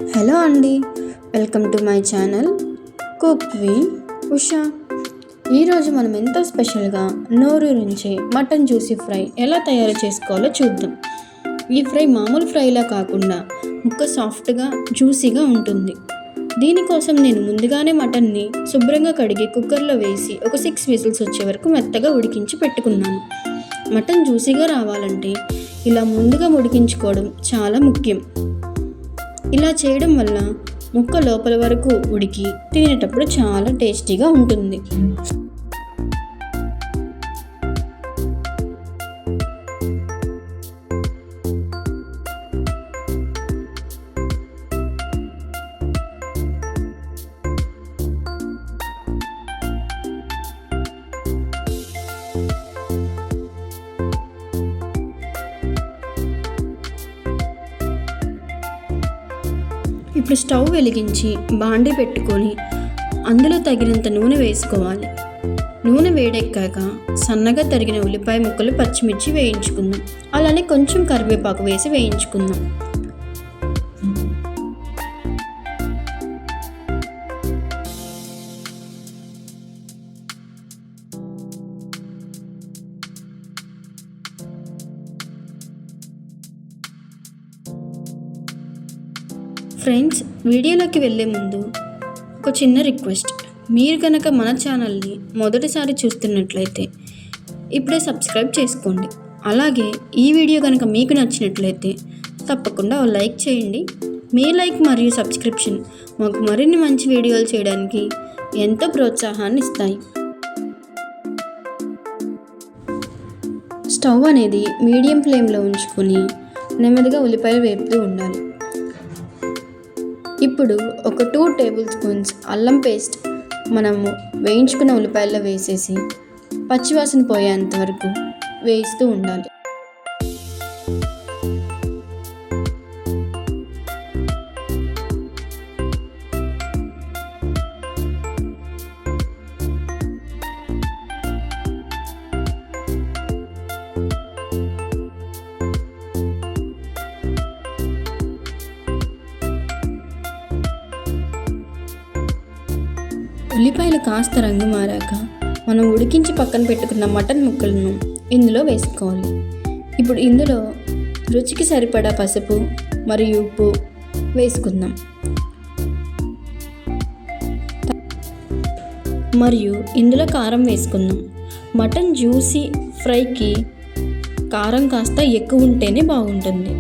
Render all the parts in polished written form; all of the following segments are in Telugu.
హలో అండి, welcome to my channel cook with Usha. ఈరోజు మనం ఎంతో స్పెషల్గా నోరూరించే మటన్ జ్యూసీ ఫ్రై ఎలా తయారు చేసుకోవాలో చూద్దాం. ఈ ఫ్రై మామూలు ఫ్రైలా కాకుండా ముక్క సాఫ్ట్గా జ్యూసీగా ఉంటుంది. దీనికోసం నేను ముందుగానే మటన్ని శుభ్రంగా కడిగి కుక్కర్లో వేసి ఒక 6 విజిల్స్ వచ్చే వరకు మెత్తగా ఉడికించి పెట్టుకున్నాను. మటన్ జ్యూసీగా రావాలంటే ఇలా ముందుగా ఉడికించుకోవడం చాలా ముఖ్యం. ఇలా చేయడం వల్ల ముక్క లోపల వరకు ఉడికి తినేటప్పుడు చాలా టేస్టీగా ఉంటుంది. ఇప్పుడు స్టవ్ వెలిగించి బాండీ పెట్టుకొని అందులో తగినంత నూనె వేసుకోవాలి. నూనె వేడెక్కాక సన్నగా తరిగిన ఉల్లిపాయ ముక్కలు, పచ్చిమిర్చి వేయించుకుందాం. అలానే కొంచెం కరివేపాకు వేసి వేయించుకుందాం. ఫ్రెండ్స్, వీడియోలోకి వెళ్ళే ముందు ఒక చిన్న రిక్వెస్ట్. మీరు కనుక మన ఛానల్ని మొదటిసారి చూస్తున్నట్లయితే ఇప్పుడే సబ్స్క్రైబ్ చేసుకోండి. అలాగే ఈ వీడియో కనుక మీకు నచ్చినట్లయితే తప్పకుండా ఒక లైక్ చేయండి. మీ లైక్ మరియు సబ్స్క్రిప్షన్ మాకు మరిన్ని మంచి వీడియోలు చేయడానికి ఎంతో ప్రోత్సాహాన్ని ఇస్తాయి. స్టవ్ అనేది మీడియం ఫ్లేమ్లో ఉంచుకొని నెమ్మదిగా ఉల్లిపాయలు వేపుతూ ఉండాలి. ఇప్పుడు ఒక 2 టేబుల్ స్పూన్స్ అల్లం పేస్ట్ మనము వేయించుకున్న ఉల్లిపాయల్లో వేసేసి పచ్చివాసన పోయేంత వరకు వేయిస్తూ ఉండాలి. ఉల్లిపాయలు కాస్త రంగు మారాక మనం ఉడికించి పక్కన పెట్టుకున్న మటన్ ముక్కలను ఇందులో వేసుకోవాలి. ఇప్పుడు ఇందులో రుచికి సరిపడా పసుపు మరియు ఉప్పు వేసుకుందాం. మరియు ఇందులో కారం వేసుకుందాం. మటన్ జ్యూసీ ఫ్రైకి కారం కాస్త ఎక్కువ ఉంటేనే బాగుంటుంది.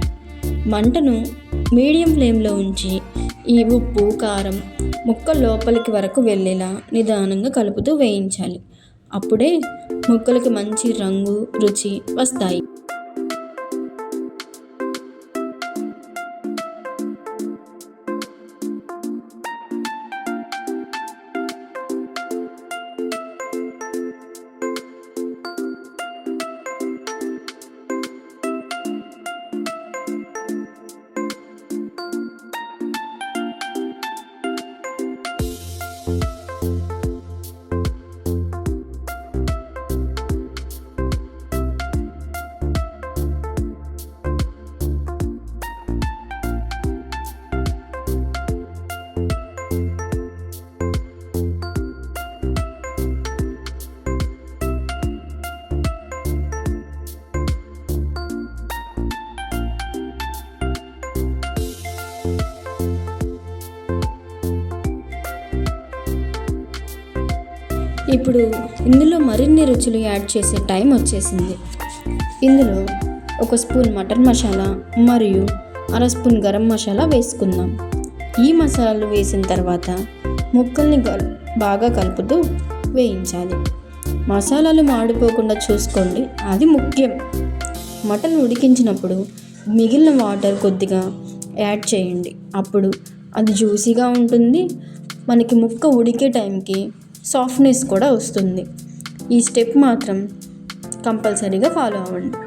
మంటను మీడియం ఫ్లేమ్లో ఉంచి ఈ ఉప్పు, కారం ముక్క లోపలికి వరకు వెళ్ళేలా నిదానంగా కలుపుతూ వేయించాలి. అప్పుడే ముక్కలకి మంచి రంగు, రుచి వస్తాయి. ఇప్పుడు ఇందులో మరిన్ని రుచులు యాడ్ చేసే టైం వచ్చేసింది. ఇందులో 1 స్పూన్ మటన్ మసాలా మరియు 1/2 స్పూన్ గరం మసాలా వేసుకుందాం. ఈ మసాలాలు వేసిన తర్వాత ముక్కల్ని బాగా కలుపుతూ వేయించాలి. మసాలాలు మాడిపోకుండా చూసుకోండి, అది ముఖ్యం. మటన్ ఉడికించినప్పుడు మిగిలిన వాటర్ కొద్దిగా యాడ్ చేయండి. అప్పుడు అది జ్యూసీగా ఉంటుంది. మనకి ముక్క ఉడికే టైంకి సాఫ్ట్నెస్ కూడా వస్తుంది. ఈ స్టెప్ మాత్రం కంపల్సరీగా ఫాలో అవ్వండి.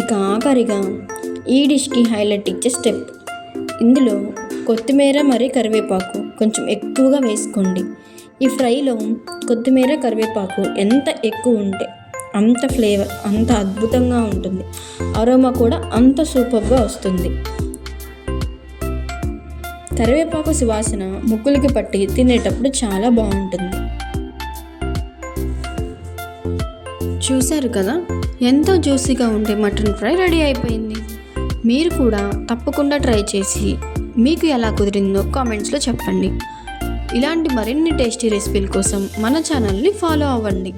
ఇక ఆఖరిగా ఈ డిష్కి హైలైట్ ఇచ్చే స్టెప్. ఇందులో కొత్తిమీర మరియు కరివేపాకు కొంచెం ఎక్కువగా వేసుకోండి. ఈ ఫ్రైలో కొత్తిమీర కరివేపాకు ఎంత ఎక్కువ ఉంటే అంత ఫ్లేవర్ అంత అద్భుతంగా ఉంటుంది. అరోమా కూడా అంత సూపర్గా వస్తుంది. కరివేపాకు సువాసన ముక్కులకి పట్టి తినేటప్పుడు చాలా బాగుంటుంది. చూశారు కదా, ఎంతో జ్యూసీగా ఉండే మటన్ ఫ్రై రెడీ అయిపోయింది. మీరు కూడా తప్పకుండా ట్రై చేసి మీకు ఎలా కుదిరిందో కామెంట్స్లో చెప్పండి. ఇలాంటి మరిన్ని టేస్టీ రెసిపీల కోసం మన ఛానల్ని ఫాలో అవ్వండి.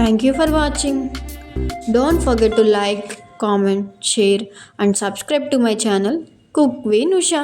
Thank you for watching. Don't forget to like, comment, share and subscribe to my channel Cook with Nusha.